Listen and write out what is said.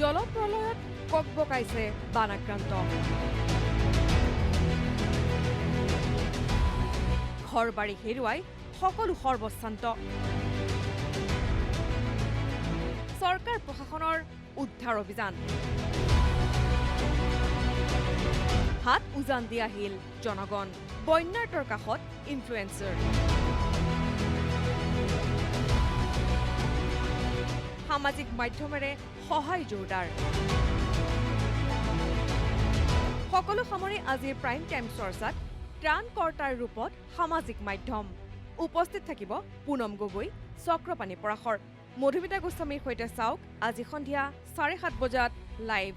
জলপ্ৰলয়ত ককবকাইছে বানাক্ৰান্ত ঘৰ বাৰী হেৰুৱাই সকলো সৰ্বশ্ৰান্ত চৰকাৰ প্ৰশাসনৰ উদ্ধাৰ অভিযান হাত উজান দি আহিল জনগণ বন্যাৰ্তৰ কাষত ইনফ্লুৱেঞ্চাৰ সামাজিক মাধ্যমেৰে সহায় জোৰদাৰ সকলো সামৰি আজিৰ প্ৰাইম টাইম চৰ্চাত ত্ৰাণকৰ্তাৰ ৰূপত সামাজিক মাধ্যম উপস্থিত থাকিব পুনম গগৈ চক্ৰপাণী পৰাশৰ মধুমিতা গোস্বামীৰ সৈতে চাওক আজি সন্ধিয়া 7:30 বজাত লাইভ